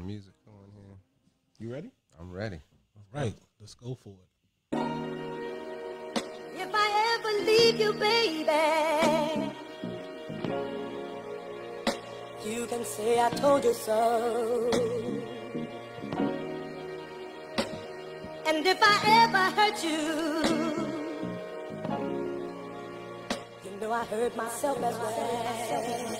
music going here. You ready? I'm ready. All right, let's go for it. If I ever leave you, baby, you can say I told you so. And if I ever hurt you, you know I hurt myself as well.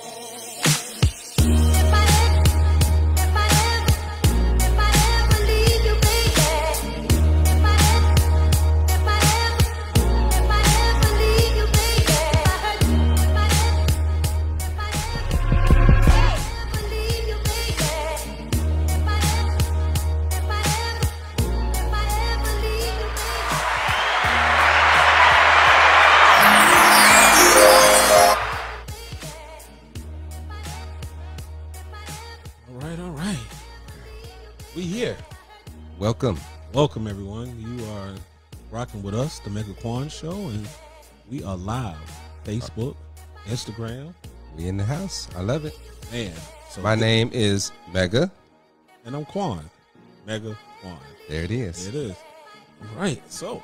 Welcome, everyone. You are rocking with us, the MegaQuian Show, and we are live. Facebook, Instagram. We in the house. I love it. Man. So my name is Mega. And I'm Quan. MegaQuian. There it is. There it is. All right. So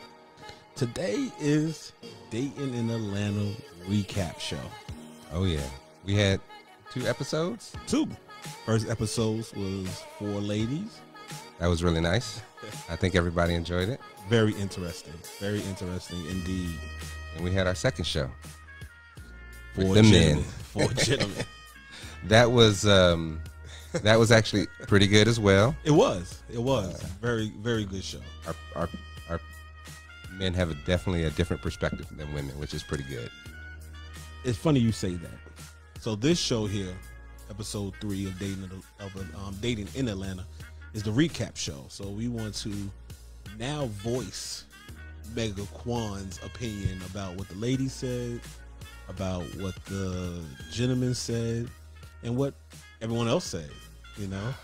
today is Dating in Atlanta recap show. Oh, yeah. We had 2 episodes. 2. First episodes was 4 ladies. That was really nice. I think everybody enjoyed it. Very interesting. Very interesting indeed. And we had our second show. 4 the gentlemen. men. 4 gentlemen. That was actually pretty good as well. It was. Very, very good show. Our men have definitely a different perspective than women, which is pretty good. It's funny you say that. So this show here, episode 3 of Dating in Atlanta, is the recap show. So we want to now voice MegaQuian's opinion about what the ladies said, about what the gentlemen said, and what everyone else said, you know.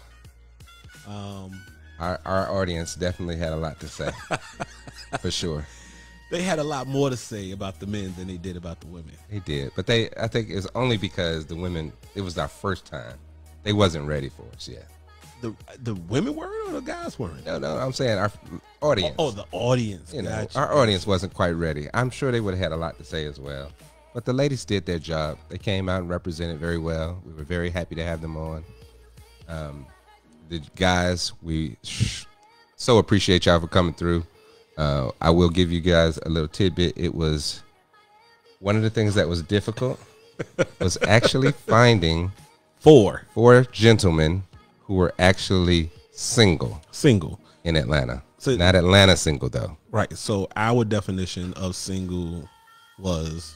Our audience definitely had a lot to say, for sure. They had a lot more to say about the men than they did about the women. They did, but I think it was only because the women, it was our first time. They wasn't ready for us yet. The women weren't, or the guys weren't? No, I'm saying our audience. Oh, the audience. You know, gotcha. our audience wasn't quite ready. I'm sure they would have had a lot to say as well. But the ladies did their job. They came out and represented very well. We were very happy to have them on. The guys, we so appreciate y'all for coming through. I will give you guys a little tidbit. It was one of the things that was difficult was actually finding 4 gentlemen who were actually single in Atlanta. So, not Atlanta single, though. Right. So our definition of single was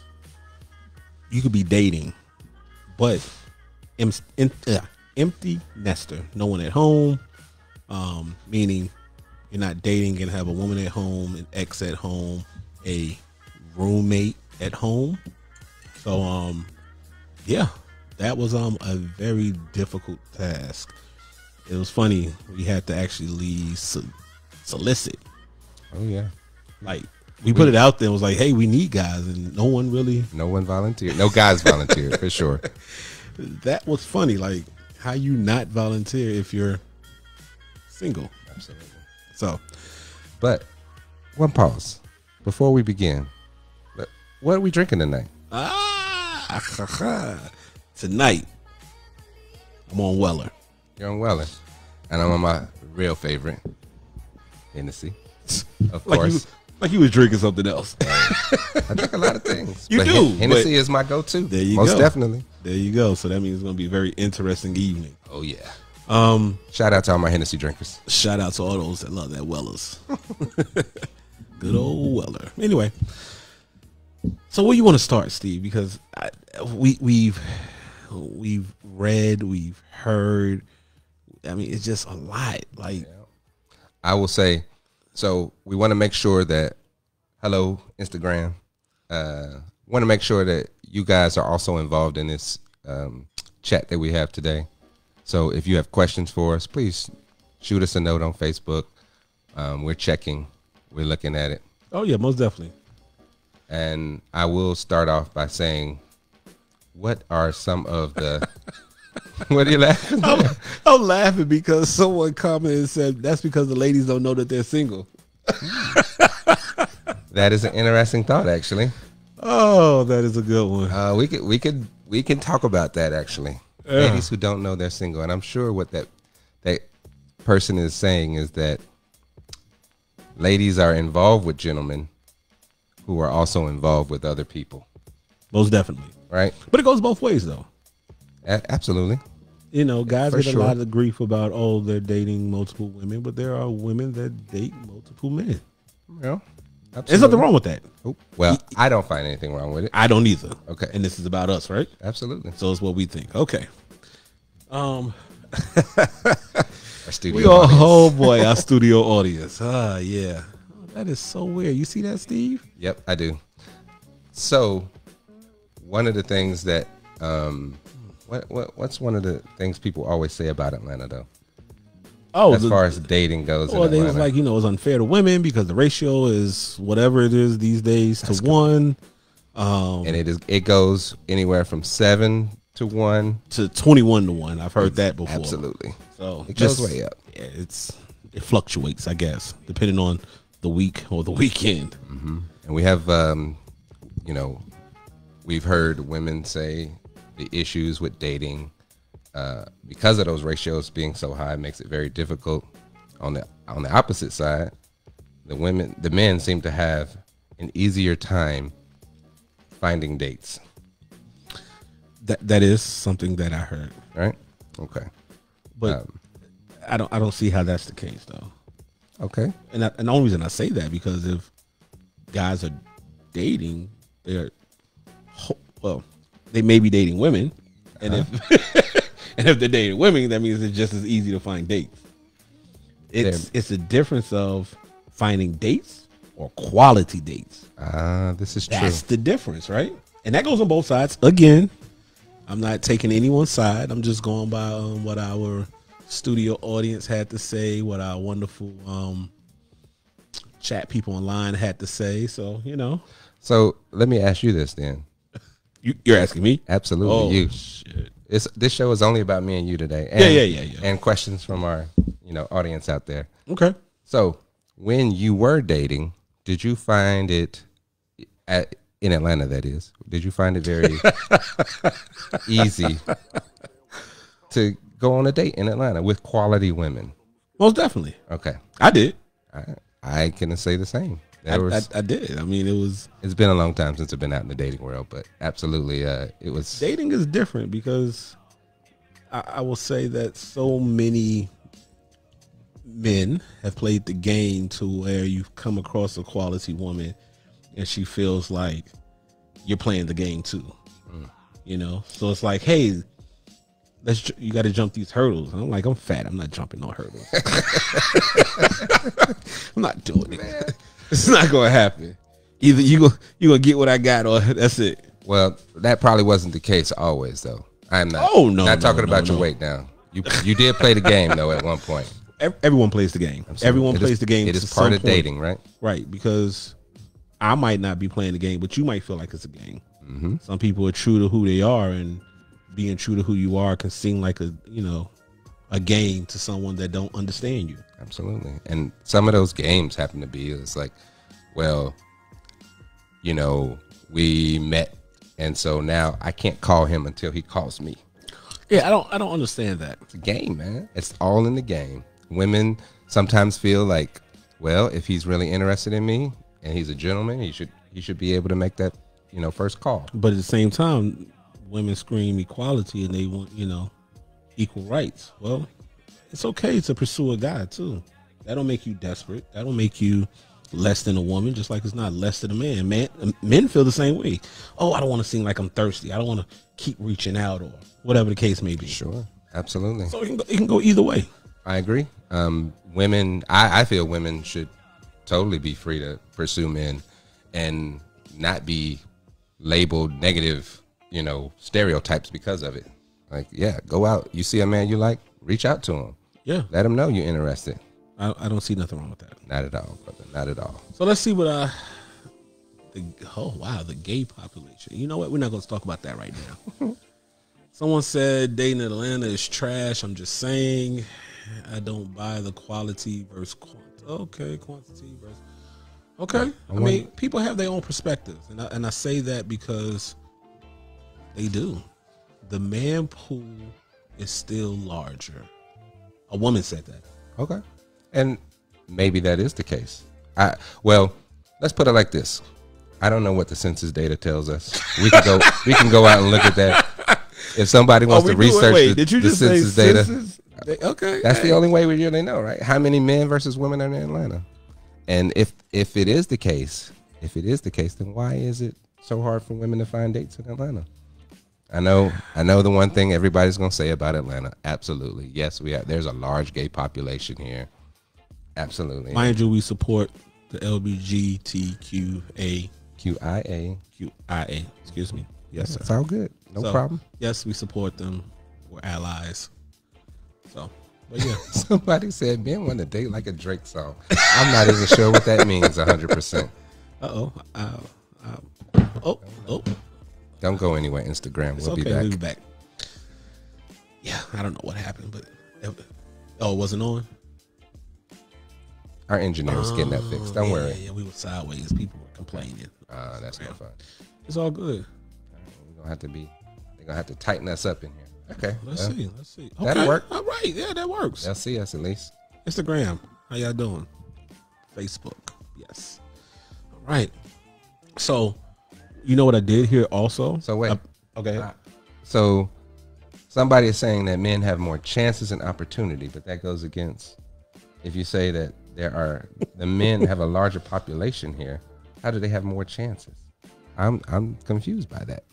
you could be dating, but empty nester. No one at home, meaning you're not dating and have a woman at home, an ex at home, a roommate at home. So, yeah, that was a very difficult task. It was funny. We had to actually solicit. Oh, yeah. Like, we put it out there. It was like, hey, we need guys. And no one volunteered. No guys volunteered, for sure. That was funny. Like, how you not volunteer if you're single? Absolutely. So, but one pause before we begin. What are we drinking tonight? Tonight, I'm on Weller. You're on Weller. And I'm on my real favorite, Hennessy. Of like course. Like you was drinking something else. I drink a lot of things. You but do. Hennessy is my go-to. There you Most go. definitely. There you go. So that means it's going to be a very interesting evening. Oh, yeah. Shout out to all my Hennessy drinkers. Shout out to all those that love that Wellers. Good old Weller. Anyway, so where you want to start, Steve? Because we've read, we've heard. I mean, it's just a lot. Like, I will say, so we want to make sure that, hello, Instagram, want to make sure that you guys are also involved in this chat that we have today. So if you have questions for us, please shoot us a note on Facebook. We're checking. We're looking at it. Oh, yeah, most definitely. And I will start off by saying, what are some of the What are you laughing at? I'm laughing because someone commented and said that's because the ladies don't know that they're single. That is an interesting thought, actually. Oh, that is a good one. We can talk about that, actually. Yeah. Ladies who don't know they're single, and I'm sure what that person is saying is that ladies are involved with gentlemen who are also involved with other people. Most definitely. Right? But it goes both ways, though. Absolutely. You know, guys For get sure. a lot of grief about, oh, they're dating multiple women, but there are women that date multiple men. Yeah. There's nothing wrong with that. Oh, well, I don't find anything wrong with it. I don't either. Okay. And this is about us, right? Absolutely. So it's what we think. Okay. Our studio We all, audience. oh boy, our studio audience. Yeah. Oh, that is so weird. You see that, Steve? Yep, I do. So, one of the things that, what's one of the things people always say about Atlanta, though? Oh, As far as dating goes, well, in they was Atlanta. like, you know, it's unfair to women because the ratio is whatever it is these days to one. And it goes anywhere from 7 to 1 to 21 to 1. I've heard that before. Absolutely. So It goes way up. Yeah, it fluctuates, I guess, depending on the week or the weekend. And we have, we've heard women say the issues with dating because of those ratios being so high makes it very difficult. On the opposite side, the men seem to have an easier time finding dates. That is something that I heard, Right? Okay. but I don't see how that's the case though. Okay. And the only reason I say that because if guys are dating, they may be dating women, and if they're dating women, that means it's just as easy to find dates. It's a difference of finding dates or quality dates. This is true. That's the difference, right? And that goes on both sides. Again, I'm not taking anyone's side. I'm just going by what our studio audience had to say, what our wonderful chat people online had to say. So, you know. So let me ask you this then. You're asking me? Absolutely, Oh, you. shit. This show is only about me and you today. And, Yeah. And questions from our audience out there. Okay. So when you were dating, did you find it in Atlanta? That is, did you find it very easy to go on a date in Atlanta with quality women? Most definitely. Okay, I did. I can say the same. I did. I mean, It's been a long time since I've been out in the dating world, but absolutely, it was. dating is different because I will say that so many men have played the game to where you've come across a quality woman and she feels like you're playing the game too. You know, so it's like, hey, you got to jump these hurdles. And I'm like, I'm fat. I'm not jumping no hurdles. I'm not doing it. It's not going to happen. Either you gonna get what I got, or that's it. Well, that probably wasn't the case always, though. I'm not. Oh, no, not no, talking no, about your no. weight now. You did play the game though at one point. Everyone plays the game. Everyone It plays is- the game. It to is part some of point. dating, right? Right? Because I might not be playing the game, but you might feel like it's a game. Some people are true to who they are, and being true to who you are can seem like a game to someone that don't understand you. Absolutely. And some of those games happen to be, it's like, well, we met, and so now I can't call him until he calls me. Yeah, I don't understand that. It's a game, man. It's all in the game. Women sometimes feel like, well, if he's really interested in me and he's a gentleman, he should be able to make that, first call. But at the same time, women scream equality and they want, equal rights. Well, it's okay to pursue a guy too. That don't make you desperate. That don't make you less than a woman, just like it's not less than a man. Men feel the same way. Oh, I don't want to seem like I'm thirsty. I don't want to keep reaching out or whatever the case may be. Sure. Absolutely. So it can go either way. I agree. Women, I feel women should totally be free to pursue men and not be labeled negative, stereotypes because of it. Like, yeah, go out. You see a man you like, reach out to him. Yeah, Let him know you're interested. I don't see nothing wrong with that. Not at all, brother. Not at all. So let's see what the gay population. You know what? We're not going to talk about that right now. Someone said dating in Atlanta is trash. I'm just saying. I don't buy the quality versus quantity. Okay, quantity versus. Okay, I mean, people have their own perspectives, and I say that because they do. The man pool is still larger. A woman said that. Okay, and maybe that is the case. Well, let's put it like this. I don't know what the census data tells us. We can go out and look at that. If somebody wants to research the census data, okay, that's the only way we really know, right? How many men versus women are in Atlanta? And if it is the case, then why is it so hard for women to find dates in Atlanta? I know the one thing everybody's gonna say about Atlanta. Absolutely, yes, there's a large gay population here. Absolutely, mind you, we support the LGBTQA. QIA. Excuse me. Yes, sir. It's all good. No problem. Yes, we support them. We're allies. So, but yeah. Somebody said men want to date like a Drake song. I'm not even sure what that means 100%. Don't go anywhere, Instagram. We'll be back. We'll be back. Yeah, I don't know what happened, but it wasn't on. Our engineer was getting that fixed. Don't worry. Yeah, we were sideways. People were complaining. That's no fun. It's all good. They're gonna have to tighten us up in here. Okay. Let's see. Okay. That'll work. All right. Yeah, that works. They'll see us at least. Instagram. How y'all doing? Facebook. Yes. All right. So, you know what I did here also? So wait. Okay. So somebody is saying that men have more chances and opportunity, but that goes against if you say that the men have a larger population here. How do they have more chances? I'm confused by that.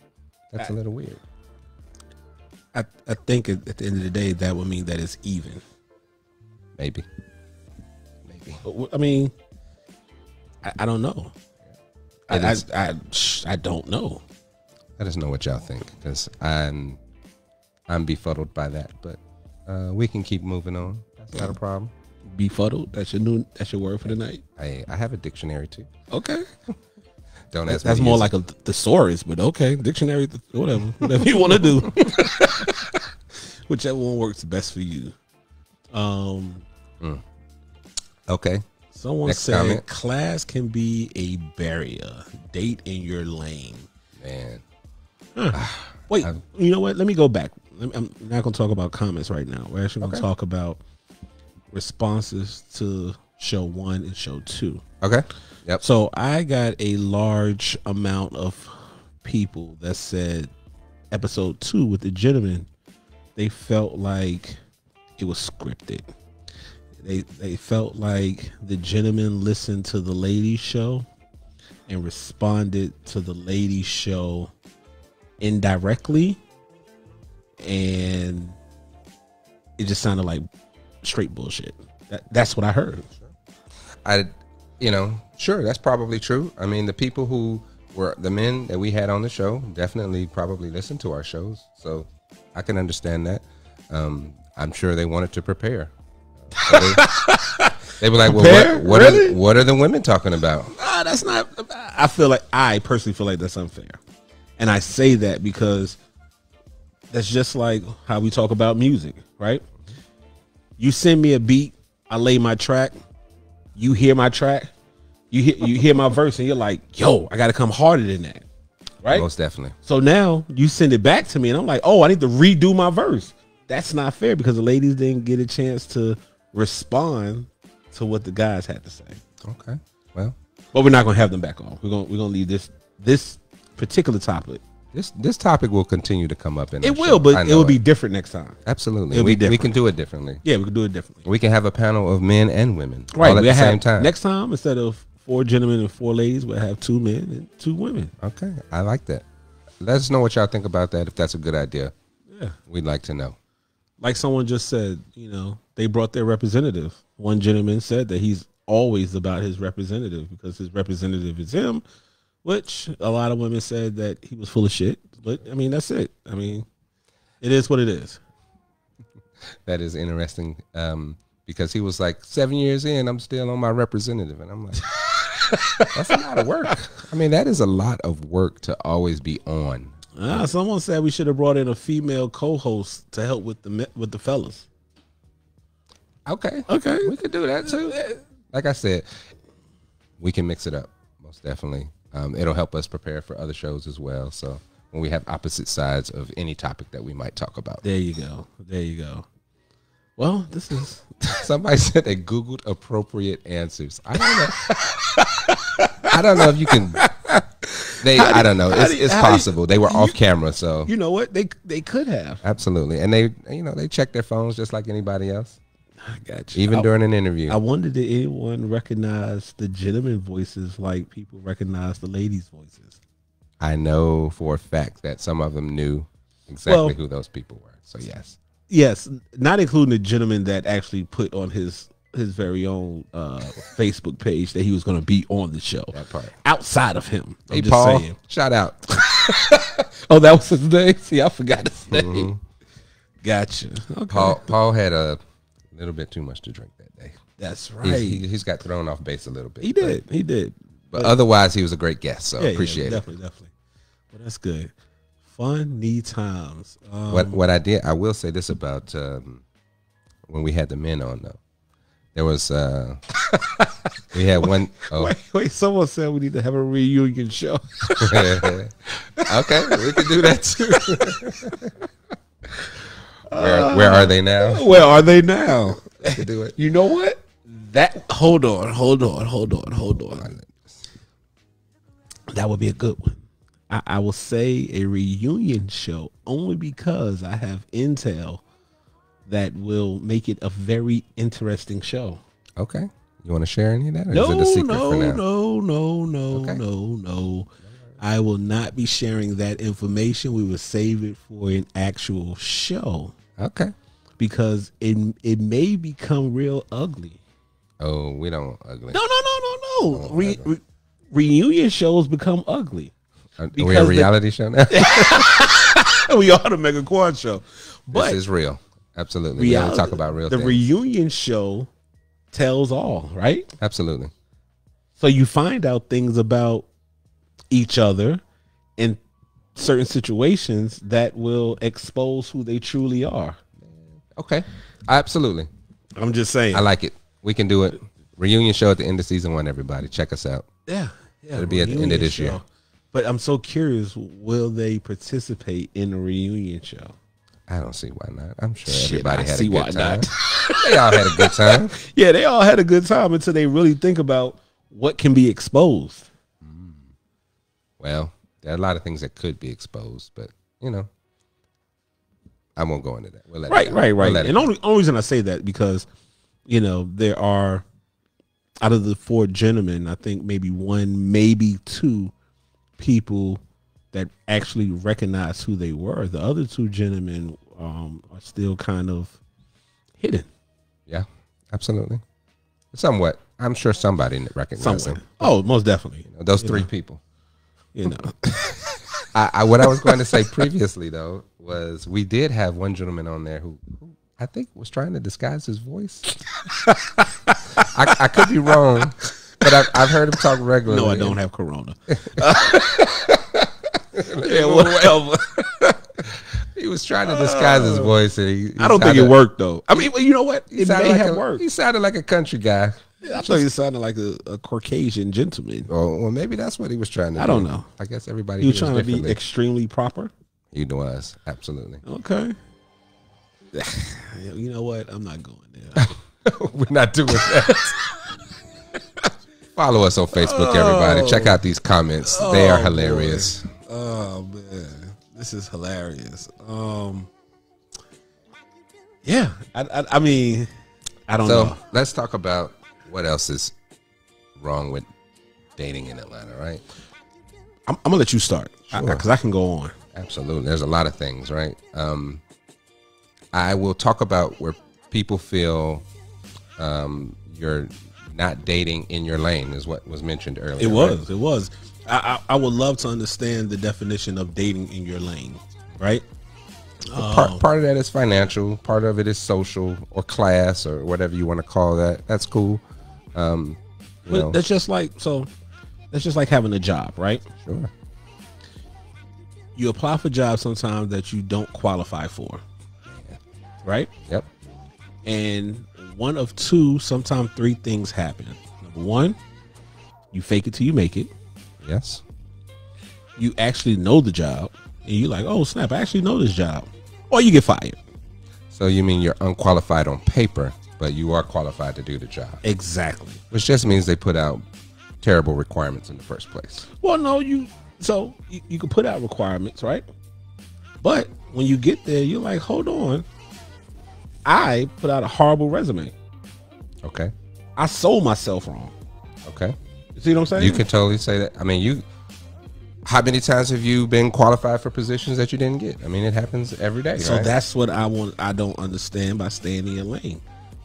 That's a little weird. I think at the end of the day, that would mean that it's even. Maybe. I mean, I don't know. I don't know. Let us know what y'all think, because I'm befuddled by that. But we can keep moving on. That's not a problem. Befuddled. That's your word for the night. I have a dictionary too. Okay. Don't ask me. That's more like a thesaurus, but okay, dictionary, whatever you want to do. Whichever one works best for you. Okay. Someone said class can be a barrier. Date in your lane. Man. Wait, you know what? Let me go back. I'm not going to talk about comments right now. We're actually going to talk about responses to show 1 and show 2. Okay. Yep. So I got a large amount of people that said episode 2 with the gentleman, they felt like it was scripted. They felt like the gentleman listened to the ladies show and responded to the ladies show indirectly, and it just sounded like straight bullshit. That's what I heard. Sure, that's probably true. I mean, the people who were the men that we had on the show definitely probably listened to our shows, so I can understand that. I'm sure they wanted to prepare. So they were like, "Well, what are the women talking about?" That's not. I personally feel like that's unfair, and I say that because that's just like how we talk about music, right? You send me a beat, I lay my track, you hear my track, you hear my verse, and you're like, "Yo, I got to come harder than that," right? Most definitely. So now you send it back to me, and I'm like, "Oh, I need to redo my verse." That's not fair because the ladies didn't get a chance to respond to what the guys had to say. Okay, well, but we're not gonna have them back on. We're gonna leave this particular topic. This topic will continue to come up in. It will, but it will be different next time. Absolutely, we can do it differently. Yeah, we can do it differently. We can have a panel of men and women, right? All at the same time. Next time, instead of 4 gentlemen and 4 ladies, we'll have 2 men and 2 women. Okay, I like that. Let us know what y'all think about that. If that's a good idea, yeah, we'd like to know. Like someone just said, they brought their representative. One gentleman said that he's always about his representative because his representative is him, which a lot of women said that he was full of shit. But, I mean, that's it. I mean, it is what it is. That is interesting because he was like, 7 years in, I'm still on my representative. And I'm like, that's a lot of work. I mean, that is a lot of work to always be on. Someone said we should have brought in a female co-host to help with the fellas. Okay. Okay. We could do that too. Like I said, we can mix it up, most definitely. It'll help us prepare for other shows as well. So when we have opposite sides of any topic that we might talk about. There you go. There you go. Well, this is... Somebody said they Googled appropriate answers. I don't know. I don't know if you can... I don't know. It's possible. They were off camera, so... You know what? They could have. Absolutely. And they check their phones just like anybody else. I got you. Even during an interview. I wonder, did anyone recognize the gentleman voices like people recognize the ladies' voices? I know for a fact that some of them knew exactly who those people were. So yes. Yes, not including the gentleman that actually put on his very own Facebook page that he was going to be on the show. That part. Outside of him. Hey, Paul, shout out. Oh, that was his name? See, I forgot his name. Gotcha. Okay. Paul had a little bit too much to drink that day. That's right. He's got thrown off base a little bit. He did. But otherwise, he was a great guest, so appreciate it. Definitely. Well, that's good. Funny times. What I did, I will say this about when we had the men on, though. There was, we had one. Oh. Wait, someone said we need to have a reunion show. Okay, we can do that too. Where are they now? Where are they now? We can do it. You know what? Hold on. That would be a good one. I will say a reunion show only because I have intel that will make it a very interesting show. Okay. You want to share any of that? Or is it a secret for now? No. I will not be sharing that information. We will save it for an actual show. Okay. Because it may become real ugly. Oh, we don't want ugly. No. Reunion shows become ugly. Are we a reality show now? We are the MegaQuian show. But this is real. Absolutely. We gotta talk about real things. The reunion show tells all, right? Absolutely. So you find out things about each other in certain situations that will expose who they truly are. Okay. Absolutely. I'm just saying. I like it. We can do it. Reunion show at the end of season 1, everybody. Check us out. Yeah. It'll be at the end of this year. But I'm so curious, will they participate in a reunion show? I don't see why not. I'm sure everybody had a good time. Not. They all had a good time. Yeah, they all had a good time until they really think about what can be exposed. Well, there are a lot of things that could be exposed, but I won't go into that. We'll let it go. Right. We'll And only reason I say that because there are, out of the 4 gentlemen, I think maybe 1, maybe 2 people that actually recognize who they were. The other 2 gentlemen are still kind of hidden. Yeah, absolutely. Somewhat. I'm sure somebody recognizes them. Oh, most definitely. Those 3 people. What I was going to say previously, though, was we did have one gentleman on there who I think was trying to disguise his voice. I could be wrong, but I've heard him talk regularly. No, I don't have corona. Yeah, whatever. He was trying to disguise his voice. And I don't think it worked, though. I mean, you know what? It may have worked. He sounded like a country guy. I thought he sounded like a Caucasian gentleman. Oh, well, maybe that's what he was trying to do. I don't know. I guess everybody he was trying to be extremely proper. He was, absolutely. Okay. You know what? I'm not going there. We're not doing that. Follow us on Facebook, everybody. Check out these comments. They are hilarious. Boy. Oh, man. This is hilarious. Yeah. I mean, I don't know. Let's talk about what else is wrong with dating in Atlanta, right? I'm going to let you start because I can go on. Absolutely. There's a lot of things, right? I will talk about where people feel you're not dating in your lane is what was mentioned earlier. It was. I would love to understand the definition of dating in your lane, right? Part of that is financial. Part of it is social or class or whatever you want to call that. That's cool. But that's just like having a job, right? Sure. you apply for jobs sometimes that you don't qualify for, right? Yep. And one of two, sometimes three things happen. Number one, you fake it till you make it. Yes. You actually know the job, and you're like, oh snap, I actually know this job. Or you get fired. So you mean you're unqualified on paper, but you are qualified to do the job. Exactly. Which just means they put out terrible requirements in the first place. Well, no, you can put out requirements, right? But when you get there, you're like, hold on. I put out a horrible resume. Okay. I sold myself wrong. Okay. You see what I'm saying? You can totally say that. I mean, how many times have you been qualified for positions that you didn't get? I mean, it happens every day. So right? that's what I don't understand by staying in your lane.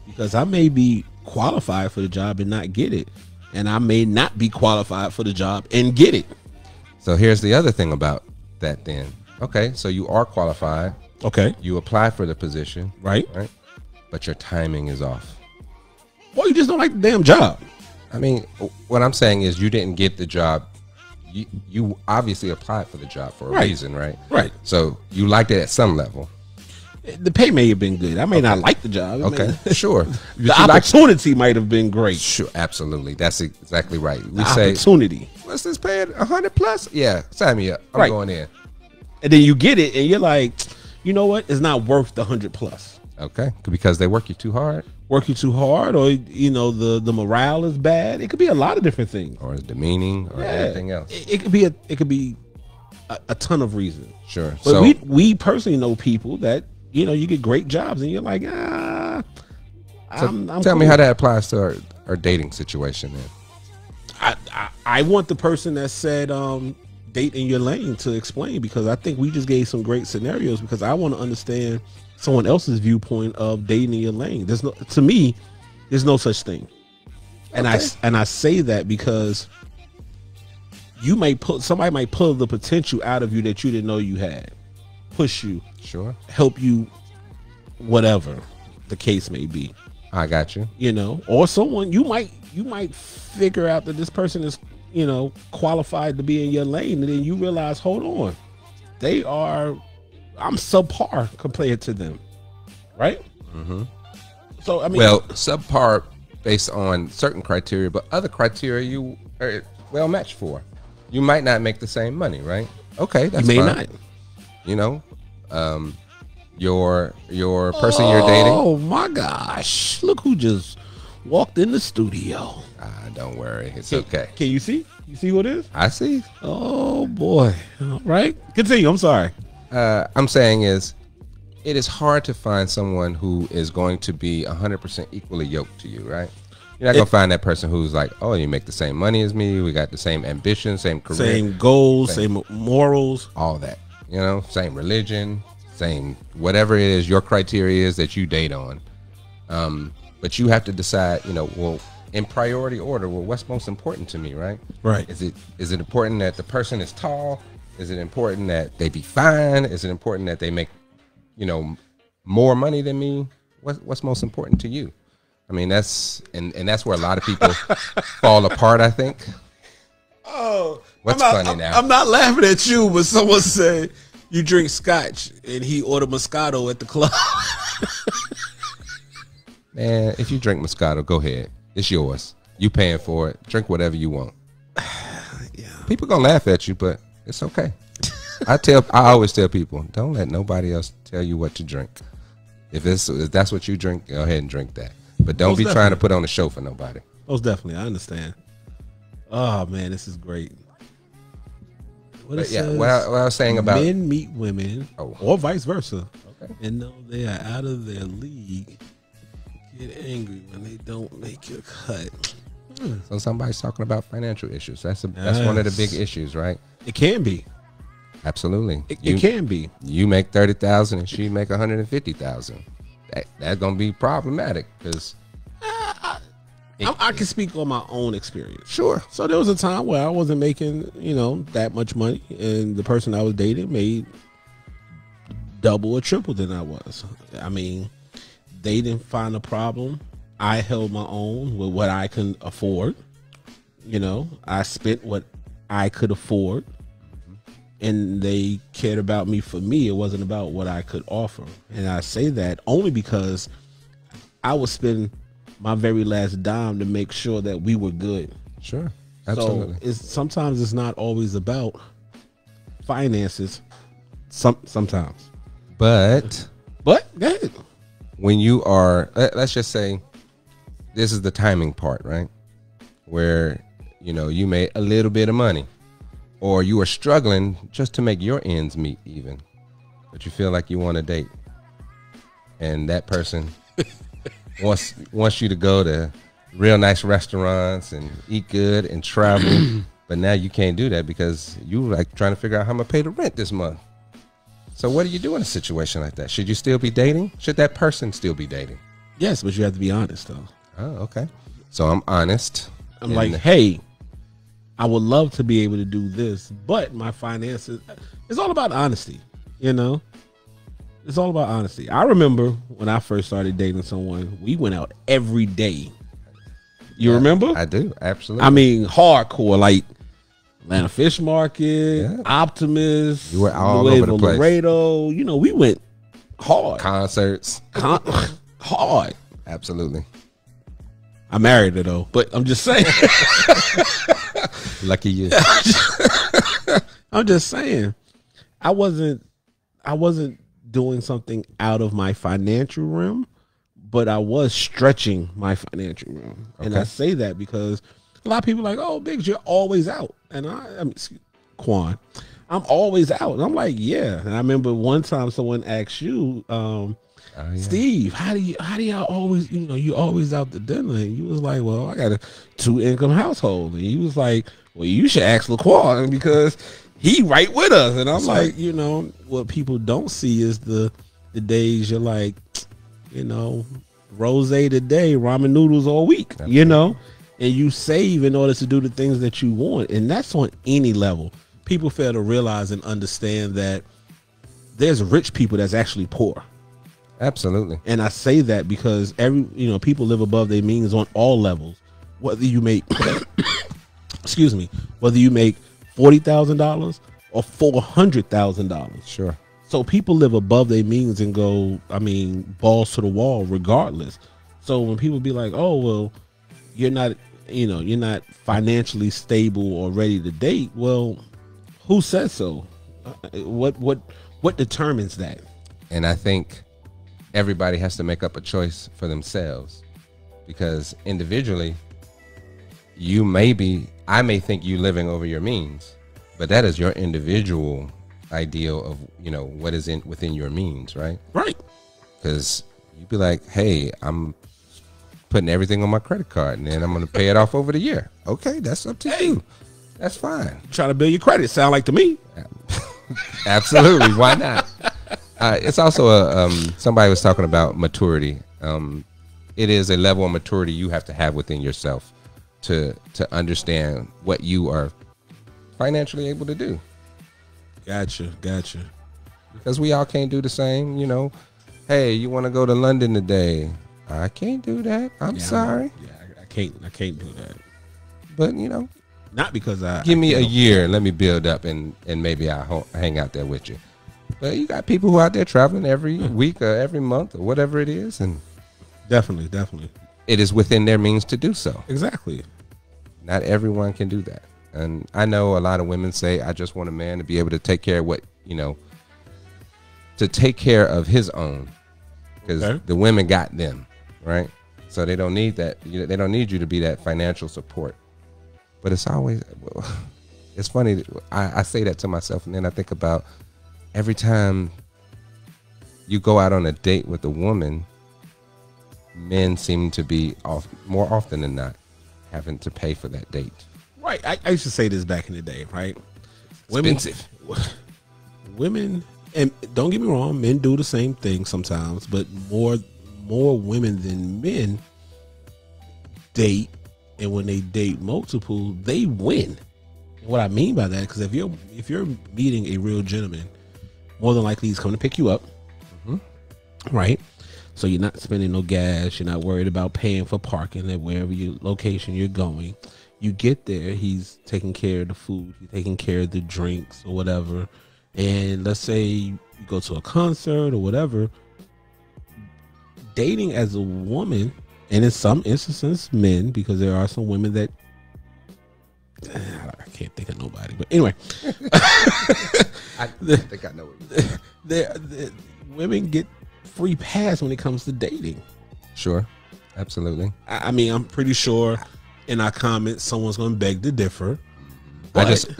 Because I may be qualified for the job and not get it. And I may not be qualified for the job and get it. So here's the other thing about that then. Okay, so you are qualified. Okay. You apply for the position. Right. But your timing is off. Well, you just don't like the damn job. I mean, what I'm saying is you didn't get the job. You obviously applied for the job for a reason, right? Right. So you liked it at some level. The pay may have been good. I may not like the job. Sure. The opportunity might have been great. Sure, absolutely. That's exactly right. We say opportunity. What's this paying? 100 plus? Yeah, sign me up. I'm going in. And then you get it, and you're like, you know what? It's not worth the 100 plus. Okay, because they work you too hard. Work you too hard, or the morale is bad. It could be a lot of different things, or it's demeaning, or anything else. It could be a ton of reasons. Sure. But so we personally know people that you get great jobs, and you're like, I'm tell me how that applies to our dating situation. Then I want the person that said date in your lane to explain, because I think we just gave some great scenarios, because I want to understand someone else's viewpoint of dating in your lane. To me, there's no such thing. And I say that because somebody might pull the potential out of you that you didn't know you had. Push you. Sure. Help you, whatever the case may be. I got you. Or someone you might figure out that this person is, qualified to be in your lane, and then you realize, hold on, I'm subpar compared to them, right? Mm-hmm. So I mean, well, subpar based on certain criteria, but other criteria you are well matched for. You might not make the same money, right? Okay, that's you may fine. not. Your person you're dating. Oh my gosh! Look who just walked in the studio. Don't worry, it's okay. Can you see? You see what it is? I see. Oh boy! All right, continue. I'm sorry. I'm saying it is hard to find someone who is going to be 100% equally yoked to you, right? You're not going to find that person who's like, oh, you make the same money as me. We got the same ambition, same career. Same goals, same morals. All that, same religion, same whatever it is your criteria is that you date on. But you have to decide, well, in priority order, well, what's most important to me, right? Right. Is it important that the person is tall? Is it important that they be fine? Is it important that they make, more money than me? What's most important to you? I mean, that's where a lot of people fall apart, I think. Oh, what's funny now? I'm not laughing at you, but someone said you drink scotch and he ordered Moscato at the club. Man, if you drink Moscato, go ahead. It's yours. You paying for it. Drink whatever you want. Yeah. People gonna laugh at you, but it's okay. I always tell people, don't let nobody else tell you what to drink. If that's what you drink, go ahead and drink that. But don't be trying to put on a show for nobody. Most definitely, I understand. Oh man, this is great. What I was saying about men meet women, or vice versa, and know they are out of their league. Get angry when they don't make your cut. So somebody's talking about financial issues. That's one of the big issues, right? It can be. Absolutely. It can be. You make 30,000 and she make 150,000. That's gonna be problematic because I can speak on my own experience. Sure. So there was a time where I wasn't making, that much money, and the person I was dating made double or triple than I was. I mean, they didn't find a problem. I held my own with what I can afford. I spent what I could afford. and they cared about me for me. It wasn't about what I could offer. And I say that only because I would spend my very last dime to make sure that we were good. Sure. Absolutely. So sometimes it's not always about finances. Sometimes. But go ahead. when you are, let's just say, this is the timing part, right? Where, you made a little bit of money, or you are struggling just to make your ends meet even, but you feel like you want a date, and that person wants you to go to real nice restaurants and eat good and travel, but now you can't do that because you like trying to figure out how I'm gonna pay the rent this month. So what do you do in a situation like that? Should you still be dating? Should that person still be dating? Yes, but you have to be honest though. Oh, okay. So I'm honest. I'm like, hey, I would love to be able to do this, but my finances, it's all about honesty, It's all about honesty. I remember when I first started dating someone, we went out every day. You remember? I do, absolutely. I mean, hardcore, like Atlanta Fish Market, Optimus, you were all over the place. Laredo. We went hard. Concerts. Hard. Absolutely. I married her though, but I'm just saying. Lucky you. I'm just saying. I wasn't doing something out of my financial realm, but I was stretching my financial realm. Okay. And I say that because a lot of people are like, oh, Biggs, you're always out. And Quan, I'm always out. And I'm like, yeah. And I remember one time someone asked you, Steve, how do y'all always, you always out to dinner? And you was like, well, I got a 2-income household. And he was like, well, you should ask LaQuan because he right with us. And I'm like, what people don't see is the days you're like, rose today, ramen noodles all week, and you save in order to do the things that you want. And that's on any level. People fail to realize and understand that there's rich people that's actually poor. Absolutely. And I say that because people live above their means on all levels. Whether you make, excuse me, whether you make $40,000 or $400,000. Sure. So people live above their means and go, balls to the wall regardless. So when people be like, oh, well, you're not financially stable or ready to date. Well, who says so? What determines that? And I think everybody has to make up a choice for themselves, because individually I may think you living over your means, but that is your individual ideal of what is within your means, right? Right. Because you'd be like, hey, I'm putting everything on my credit card and then I'm going to pay it off over the year. Okay, that's up to you. That's fine. Trying to build your credit, sound like to me. Absolutely. Why not? It's also somebody was talking about maturity. It is a level of maturity you have to have within yourself to understand what you are financially able to do. Gotcha. Because we all can't do the same. Hey, you want to go to London today? I can't do that. I'm sorry. I can't do that. But not because give me a year and let me build up and maybe I'll hang out there with you. But you got people who are out there traveling every week or every month or whatever it is, and definitely it is within their means to do so. Exactly. Not everyone can do that. And I know a lot of women say, I just want a man to be able to take care of to take care of his own, because the women got them, right? So they don't need that. They don't need you to be that financial support. But it's always, it's funny. I say that to myself, and then I think about every time you go out on a date with a woman, men seem to be more often than not having to pay for that date. Right. I used to say this back in the day, right? Expensive. Women, and don't get me wrong, men do the same thing sometimes, but more women than men date, and when they date multiple, they win. And what I mean by that, because if you're meeting a real gentleman, more than likely he's coming to pick you up, right? So you're not spending no gas, you're not worried about paying for parking at wherever your location you're going. you get there, he's taking care of the food, he's taking care of the drinks or whatever. And let's say you go to a concert or whatever. Dating as a woman, and in some instances, men, because there are some women that I can't think of nobody, but anyway, I think I know what the women get free pass when it comes to dating. Sure, absolutely. I mean, I'm pretty sure in our comments, someone's going to beg to differ. I just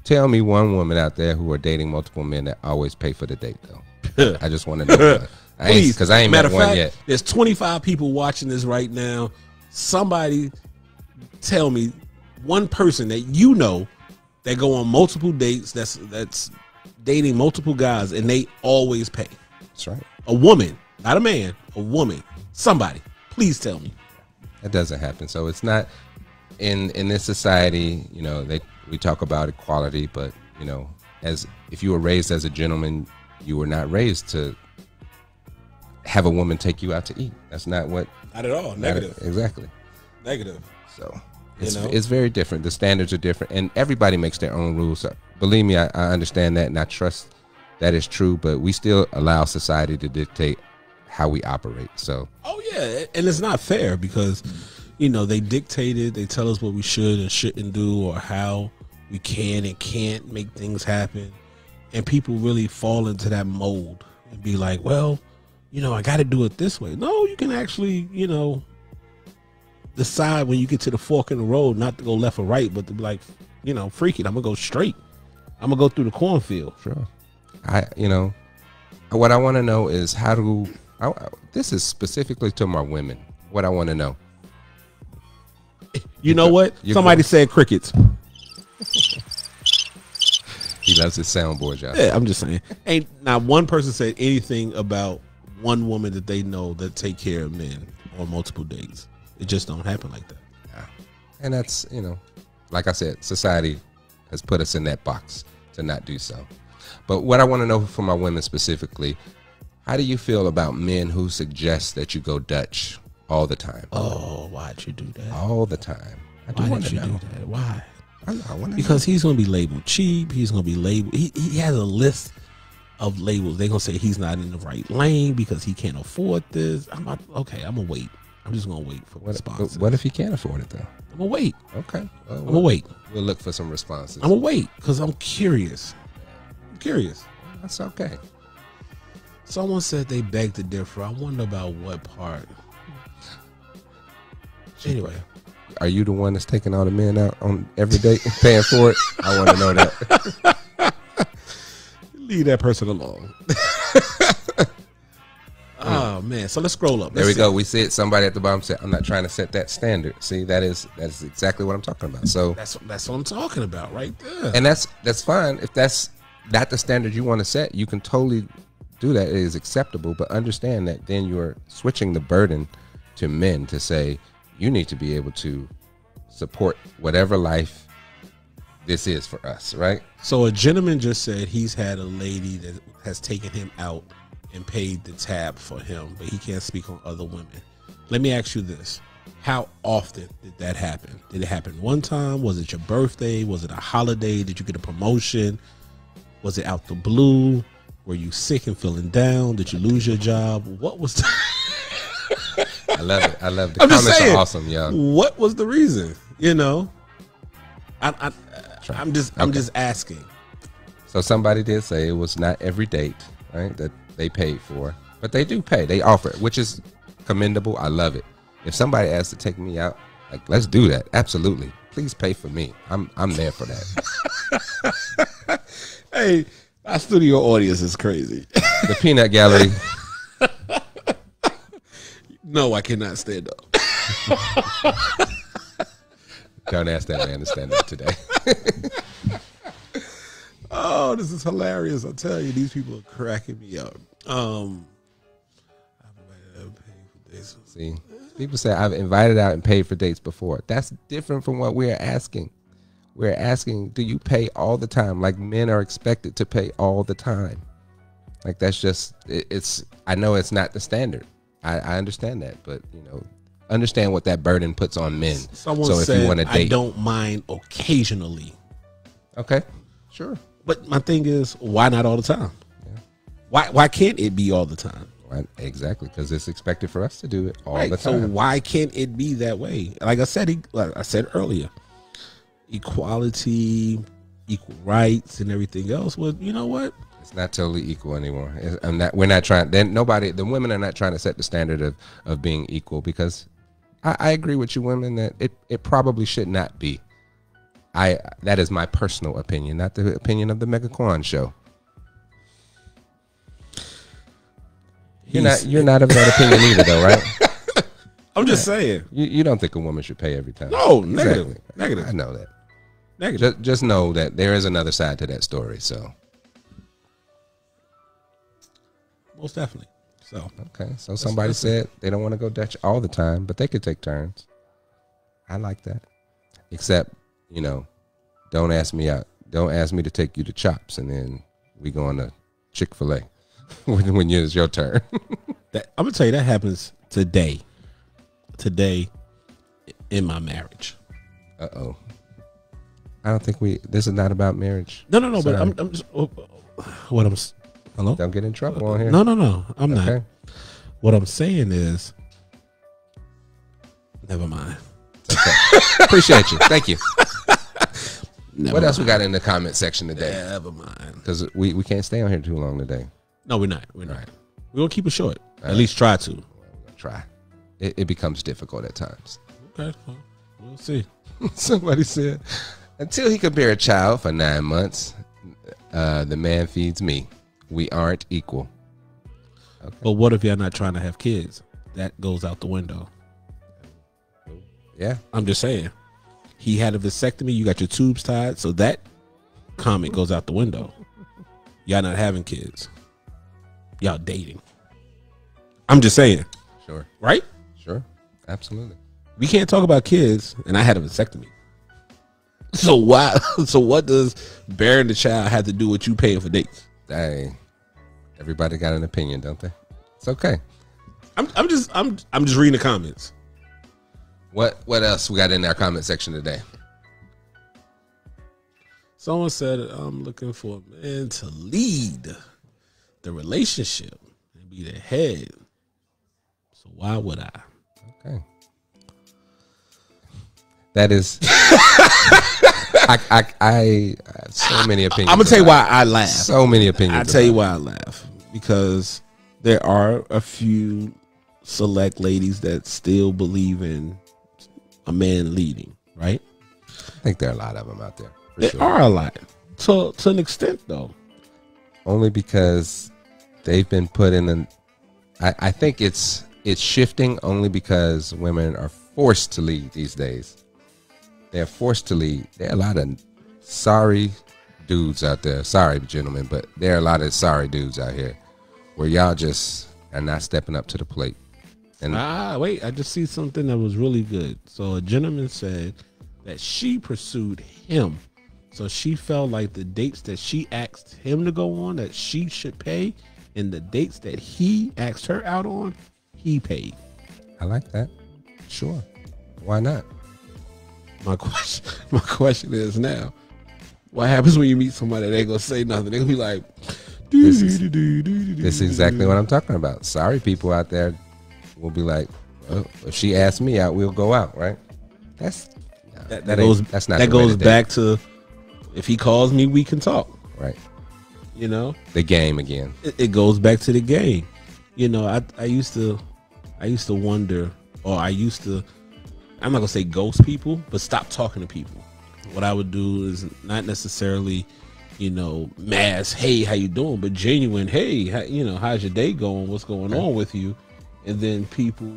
tell me one woman out there who are dating multiple men that always pay for the date, though. I just want to know one. Please, because I ain't met one yet. There's 25 people watching this right now. Somebody tell me one person that you know that go on multiple dates that's dating multiple guys and they always pay. That's right. A woman, not a man, a woman. Somebody, please tell me. That doesn't happen. So it's not in this society, you know, we talk about equality, but you know, as if you were raised as a gentleman, you were not raised to have a woman take you out to eat. That's not what. Not at all. Negative. Exactly. Negative. So it's very different. The standards are different, and everybody makes their own rules. So believe me, I understand that, and I trust that is true. But we still allow society to dictate how we operate. So. Oh yeah, and it's not fair because, you know, they dictated. They tell us what we should and shouldn't do, or how we can and can't make things happen, and people really fall into that mold and be like, well, you know, I got to do it this way. No, you can actually, you know, decide when you get to the fork in the road not to go left or right, but to be like, you know, freak it. I'm going to go straight. I'm going to go through the cornfield. Sure. You know, what I want to know is this is specifically to my women. What I want to know. You know what? Somebody said crickets. He loves his soundboard, y'all. Yeah, I'm just saying. Ain't not one person said anything about one woman that they know that take care of men on multiple dates. It just don't happen like that. Yeah. And that's, you know, like I said, society has put us in that box to not do so. But what I want to know from my women specifically, how do you feel about men who suggest that you go Dutch all the time? Oh, why'd you do that? All the time. Why did you do that? Why? Because he's going to be labeled cheap. He's going to be labeled. He has a list of labels. They're going to say he's not in the right lane because he can't afford this. I'm going to wait. I'm just going to wait for responses. What if he can't afford it, though? I'm going to wait. Okay. Well, I'm going to wait. We'll look for some responses. I'm going to wait because I'm curious. That's okay. Someone said they beg to differ. I wonder about what part. Anyway. Are you the one that's taking all the men out on every date and paying for it? I want to know that. Leave that person alone. Oh man! So let's scroll up. There we go. We said somebody at the bottom said, "I'm not trying to set that standard." See, that's exactly what I'm talking about. So that's what I'm talking about right there. And that's fine. If that's not the standard you want to set, you can totally do that. It is acceptable, but understand that then you're switching the burden to men to say you need to be able to support whatever life this is for us, right? So a gentleman just said he's had a lady that has taken him out and paid the tab for him, but he can't speak on other women. Let me ask you this. How often did that happen? Did it happen one time? Was it your birthday? Was it a holiday? Did you get a promotion? Was it out the blue? Were you sick and feeling down? Did you lose your job? What was I love it. I love it. The comments are awesome, y'all. What was the reason? You know, I'm just asking. So somebody did say it was not every date, right, that they paid for, but they do pay. They offer it, which is commendable. I love it. If somebody asks to take me out, like, let's do that. Absolutely. Please pay for me. I'm there for that. Hey, our studio audience is crazy. The Peanut Gallery. No, I cannot stand up. Don't ask that man to stand up today. Oh, this is hilarious. I tell you, these people are cracking me up. See, people say I've invited out and paid for dates before. That's different from what we're asking. We're asking, do you pay all the time? Like, men are expected to pay all the time. Like, that's just, it's, I know it's not the standard. I understand that, but, you know, understand what that burden puts on men. Someone so if said, you want to date, I don't mind occasionally. okay, sure. But my thing is, why not all the time? Yeah. Why can't it be all the time? Right, exactly, because it's expected for us to do it all Right, the time. so why can't it be that way? Like I said earlier, equality, equal rights, and everything else. Well, you know what? It's not totally equal anymore. We're not trying. Then the women are not trying to set the standard of being equal, because I agree with you, women, that it probably should not be. That is my personal opinion, not the opinion of the MegaQuian show. You're not of that opinion either, though, right? I'm just saying. You don't think a woman should pay every time? No, exactly. Negative. I know that. Negative. Just know that there is another side to that story. So, most definitely. So okay. So somebody said they don't want to go Dutch all the time, but they could take turns. I like that. Except, don't ask me out. Don't ask me to take you to Chops, and then we go on to Chick-fil-A when it's your turn. I'm gonna tell you that happens today. Today, in my marriage. Uh-oh. I don't think this is not about marriage. No. Sorry. But I'm just. Hello. Don't get in trouble on here. No. I'm okay. not. What I'm saying is, never mind. Okay. Appreciate you. Thank you. What else mind. we got in the comment section today? Never mind. Because we can't stay on here too long today. No, we're not. We're not. Right. We're gonna keep it short. At least try to. We're gonna try. It becomes difficult at times. Okay. Well, we'll see. Somebody said, until he could bear a child for 9 months, the man feeds me. We aren't equal. Okay. But what if y'all not trying to have kids? That goes out the window. Yeah. I'm just saying. He had a vasectomy. You got your tubes tied. So that comment goes out the window. Y'all not having kids. Y'all dating. I'm just saying. Sure. Right? Sure. Absolutely. We can't talk about kids, and I had a vasectomy. So why? So what does bearing the child have to do with you paying for dates? Hey, everybody got an opinion, don't they? It's okay. I'm just reading the comments. What else we got in our comment section today? Someone said, I'm looking for a man to lead the relationship and be the head. So why would I? Okay. That is, I so many opinions. I'm gonna tell you why I laugh. So many opinions. I'll tell you why I laugh. Because there are a few select ladies that still believe in a man leading, right? I think there are a lot of them out there. There are a lot. To an extent, though. Only because they've been put in I think it's shifting only because women are forced to lead these days. They're forced to lead. There are a lot of sorry dudes out there. Sorry, gentlemen, but there are a lot of sorry dudes out here where y'all just are not stepping up to the plate. And wait, I just see something that was really good. So a gentleman said that she pursued him. So she felt like the dates that she asked him to go on, that she should pay, and the dates that he asked her out on, he paid. I like that. Sure. Why not? My question is now, what happens when you meet somebody that ain't gonna say nothing? They're gonna be like, this is exactly what I'm talking about. Sorry people out there will be like, well, if she asks me out, we'll go out, right? That goes back to, if he calls me, we can talk. Right. You know? The game again. It goes back to the game. You know, I used to wonder, or I'm not gonna say ghost people, but stop talking to people. What I would do is not necessarily, mass, hey, how you doing? But genuine, hey, how's your day going? What's going on with you? And then people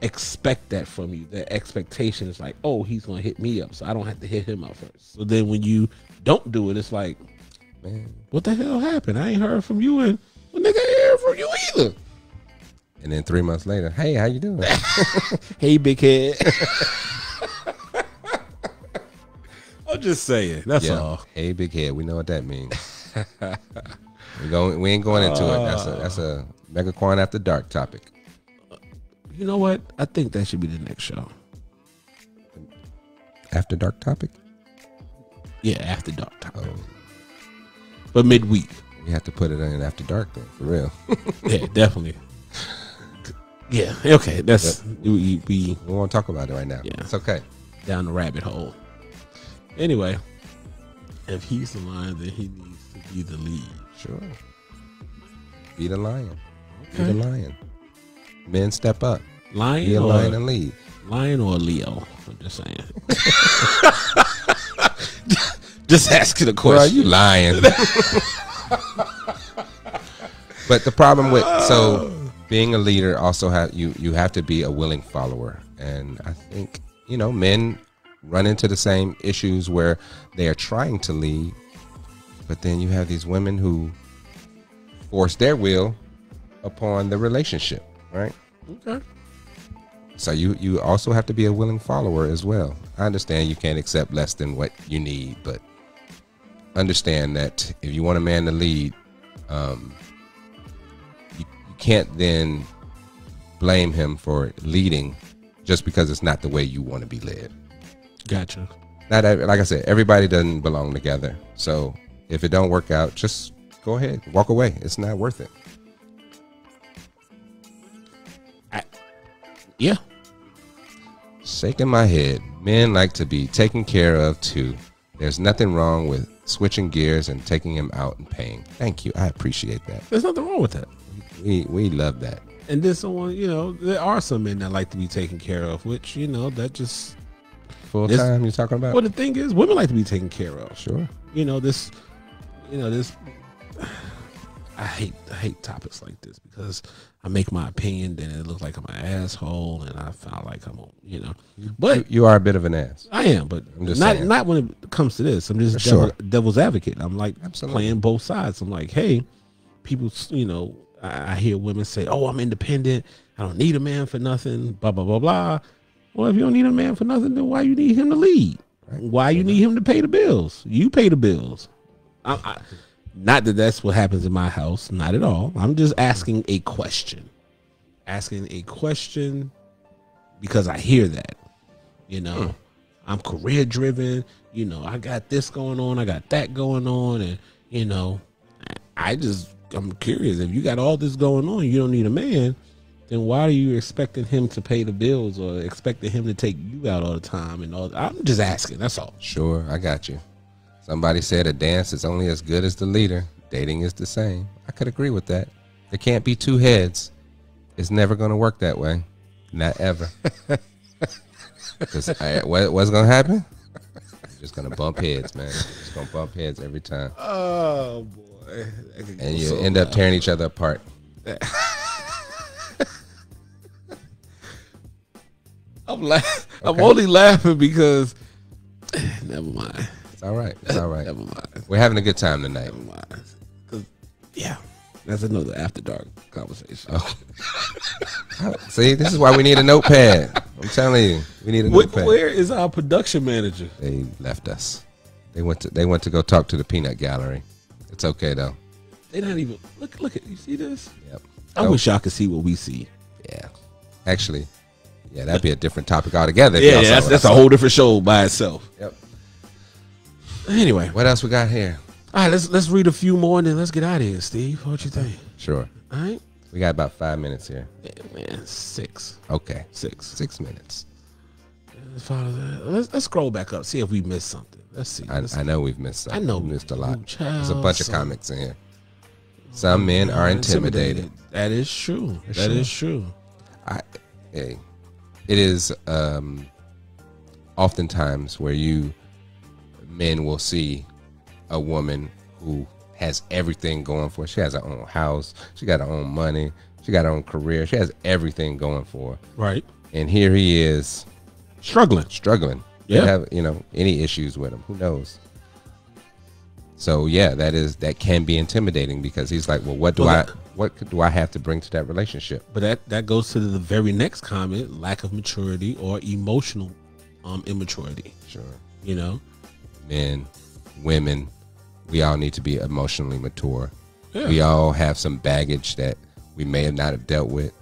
expect that from you. Their expectation is like, oh, he's gonna hit me up, so I don't have to hit him up first. So then when you don't do it, it's like, man, what the hell happened? I ain't heard from you, and nigga ain't heard from you either. And then 3 months later, hey, how you doing? Hey, big head. I'm just saying. That's all. Hey, big head. We know what that means. We ain't going into it. That's a MegaQuian After Dark topic. You know what? I think that should be the next show. After dark topic. Yeah, after dark topic. Oh. But midweek. We have to put it in after dark then, for real. Yeah, definitely. Yeah. Okay. That's we won't talk about it right now. Yeah, it's okay. Down the rabbit hole. Anyway, if he's the lion, then he needs to be the lead. Sure. Be the lion. Okay. Be the lion. Men step up. Lion. Be a lion and lead. Lion or Leo? I'm just saying. Just asking a question. Well, you lying. But the problem with being a leader also you have to be a willing follower, and I think men run into the same issues where they are trying to lead, but then you have these women who force their will upon the relationship, right? Okay. So you also have to be a willing follower as well. I understand you can't accept less than what you need, but understand that if you want a man to lead, you can't then blame him for leading just because it's not the way you want to be led. Gotcha. Not like I said, everybody doesn't belong together. So if it don't work out, just go ahead, walk away. It's not worth it. Yeah. Shaking my head. Men like to be taken care of too. There's nothing wrong with switching gears and taking him out and paying. Thank you. I appreciate that. There's nothing wrong with that. We love that. And then someone, there are some men that like to be taken care of, which, that just full time you're talking about? Well, the thing is, women like to be taken care of. Sure. This I hate topics like this because I make my opinion, then it looks like I'm an asshole, and I feel like I'm, But you are a bit of an ass. I am, but I'm just not when it comes to this. I'm just devil's advocate. I'm like playing both sides. I'm like, hey, people, I hear women say, "Oh, I'm independent. I don't need a man for nothing." Blah blah blah blah. Well, if you don't need a man for nothing, then why you need him to lead? Right. Why you need him to pay the bills? You pay the bills. Not that that's what happens in my house. Not at all. I'm just asking a question. Asking a question because I hear that. I'm career driven. I got this going on. I got that going on. And, I'm curious. If you got all this going on, you don't need a man, then why are you expecting him to pay the bills or expecting him to take you out all the time and all? I'm just asking. That's all. Sure. I got you. Somebody said a dance is only as good as the leader. Dating is the same. I could agree with that. There can't be two heads. It's never going to work that way. Not ever. What's going to happen? You're just going to bump heads, man. Just going to bump heads every time. Oh, boy. And you end up tearing each other apart. I'm only laughing because never mind. It's all right. It's all right. Never mind. We're having a good time tonight. Never mind. Yeah, that's another after dark conversation. Oh. See, this is why we need a notepad. I'm telling you, we need a notepad. Where is our production manager? They left us. They went to go talk to the peanut gallery. It's okay though. They not even look at you. See this? Yep. I wish y'all could see what we see. Yeah. Actually, yeah, that'd be a different topic altogether. Yeah, that's a whole different show by itself. Yep. Anyway, what else we got here? All right, let's read a few more and then let's get out of here, Steve. What you think? Sure. All right. We got about 5 minutes here. Yeah, man, 6. Okay. 6 minutes. Let's scroll back up, see if we missed something. Let's see. I know we've missed something. I know we missed a lot. Child, There's a bunch of comments in here. Some men are intimidated. That is true. That is true. It is oftentimes where men will see a woman who has everything going for her. She has her own house. She got her own money. She got her own career. She has everything going for her. Right. And here he is struggling. Yeah. Have any issues with him? Who knows? So yeah, that can be intimidating because he's like, well, what do I have to bring to that relationship? But that goes to the very next comment: lack of maturity or emotional immaturity. Sure. Men, women, we all need to be emotionally mature. Yeah. We all have some baggage that we may have not have dealt with.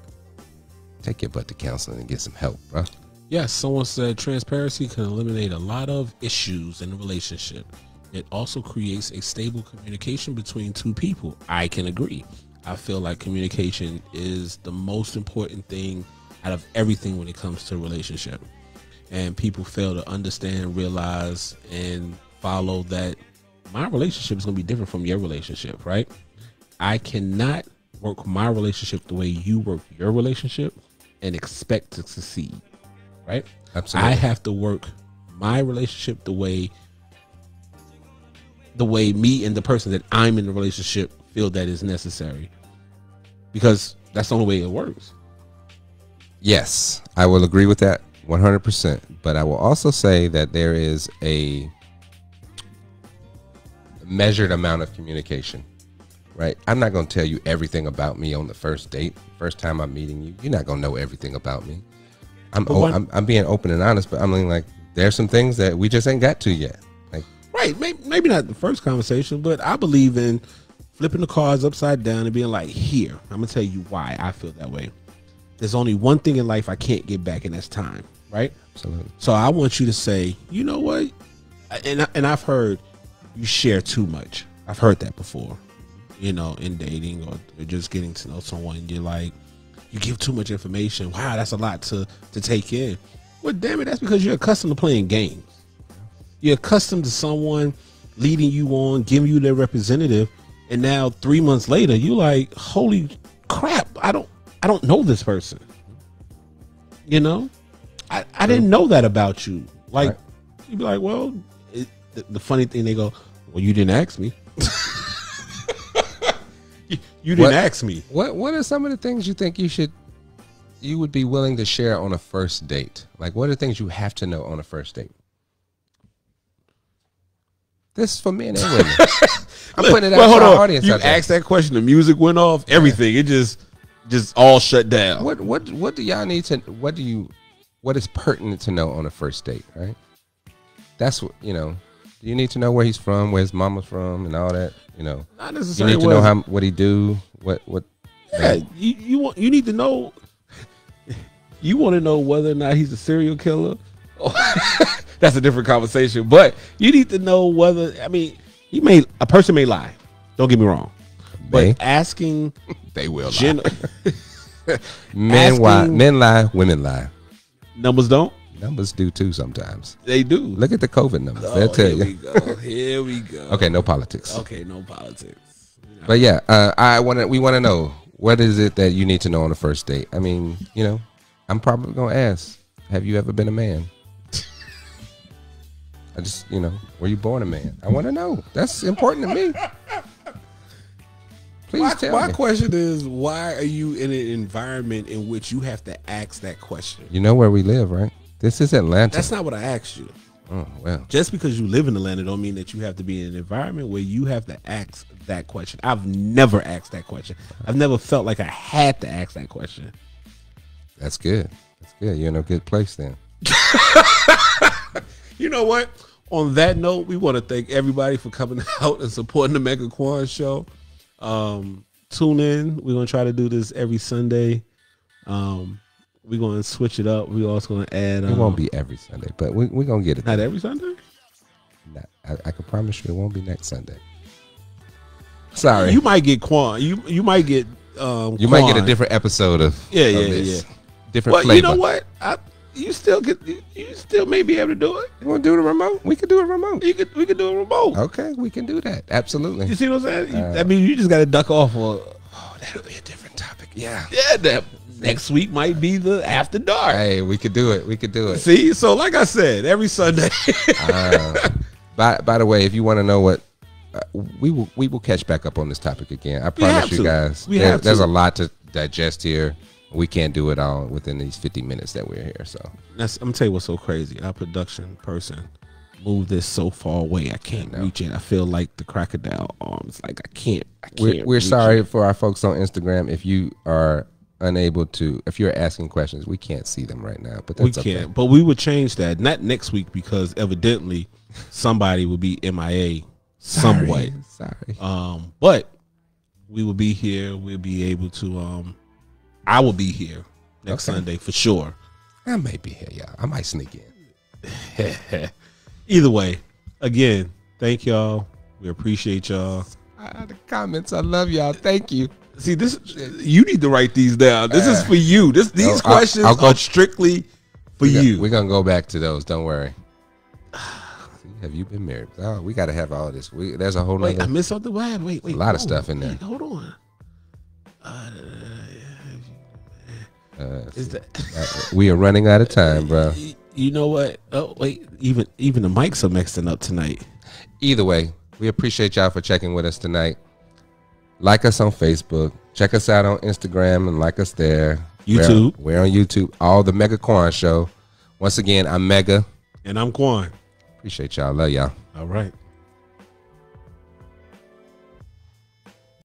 Take your butt to counseling and get some help, bro. Yes, someone said transparency can eliminate a lot of issues in a relationship. It also creates a stable communication between two people. I can agree. I feel like communication is the most important thing out of everything when it comes to a relationship. And people fail to understand, realize, and follow that my relationship is going to be different from your relationship, right? I cannot work my relationship the way you work your relationship and expect to succeed, right? Absolutely. I have to work my relationship the way me and the person that I'm in the relationship feel that is necessary, because that's the only way it works. Yes, I will agree with that 100%. But I will also say that there is a measured amount of communication, right? I'm not going to tell you everything about me on the first date. First time I'm meeting you, you're not going to know everything about me. I'm being open and honest, but I'm like, there's some things that we just ain't got to yet. Like, right, maybe not the first conversation, but I believe in flipping the cards upside down and being like, here, I'm gonna tell you why I feel that way. There's only one thing in life I can't get back, and that's time, right? Absolutely. So I want you to say, you know what? And I've heard you share too much. I've heard that before, you know, in dating or just getting to know someone. You're like, you give too much information. Wow, that's a lot to take in. Well, damn it, that's because you're accustomed to playing games. You're accustomed to someone leading you on, giving you their representative, and now 3 months later, you're like, holy crap, I don't know this person. You know, I didn't know that about you. Like, right. You'd be like, well, the funny thing, they go, well, you didn't ask me. You didn't ask me. What are some of the things you think you would be willing to share on a first date? Like, what are the things you have to know on a first date? This is for men and women. I'm putting it out to our audience. You asked that question, the music went off, everything. It just all shut down. What do y'all need to? What is pertinent to know on a first date? Right. That's what you know. You need to know where he's from, where his mama's from, and all that. You know, not necessarily. You need to know what he do. What? Yeah, you need to know. You want to know whether or not he's a serial killer. That's a different conversation. But you need to know whether. I mean, a person may lie. Don't get me wrong. But asking, they will lie. Men lie, women lie. Numbers don't. Numbers do too sometimes. They do. Look at the COVID numbers. They'll tell you. Here we go. Okay, no politics. Okay, no politics. But yeah, we want to know, what is it that you need to know on the first date? I mean, you know, I'm probably gonna ask, have you ever been a man? I just, you know, were you born a man? I want to know. That's important to me. Please tell me. My question is, why are you in an environment in which you have to ask that question? You know where we live, right? This is Atlanta. That's not what I asked you. Oh, well. Just because you live in Atlanta don't mean that you have to be in an environment where you have to ask that question. I've never asked that question. I've never felt like I had to ask that question. That's good. That's good. You're in a good place then. You know what? On that note, we want to thank everybody for coming out and supporting the MegaQuian show. Tune in. We're going to try to do this every Sunday. We're going to switch it up. We're also going to add. It won't be every Sunday, but we're going to get it. Not every Sunday? I can promise you it won't be next Sunday. Sorry. You might get Quan. You might get you might get a different episode of this. Different flavor. You know what? You still may be able to do it. You want to do the remote? We could do a remote. We could do a remote. Okay, we can do that. Absolutely. You see what I'm saying? I mean, you just got to duck off. That'll be a different topic. Yeah. Yeah. That next week might be the after dark. Hey, we could do it. We could do it. See, so like I said, every Sunday. By the way, if you want to know what, we will catch back up on this topic again. I promise you guys. There's a lot to digest here. We can't do it all within these 50 minutes that we're here. So I'm gonna tell you what's so crazy. Our production person moved this so far away, I can't reach it. I feel like the crocodile arms. Like I can't. We're sorry for our folks on Instagram. If you are unable to, if you're asking questions, we can't see them right now. But that's we can't. But we would change that. Not next week, because evidently somebody will be MIA some way. Sorry. But we will be here. We'll be able to. I will be here next Sunday for sure. I may be here, y'all. I might sneak in. Either way, again, thank y'all. We appreciate y'all. The comments, I love y'all. Thank you. See, this you need to write these down. This is for you. These questions are strictly for you. We're gonna go back to those. Don't worry. Have you been married? Oh, we got to have all this. There's a whole nother. Wait, I missed something. Wait. A lot of stuff in there. Hold on. Is that we are running out of time, bro. You know what? Oh wait, even the mics are mixing up tonight. Either way, we appreciate y'all for checking with us tonight. Like us on Facebook. Check us out on Instagram and like us there. YouTube. We're on YouTube. All the MegaQuian Show. Once again, I'm Mega. And I'm Quan. Appreciate y'all. Love y'all. All right.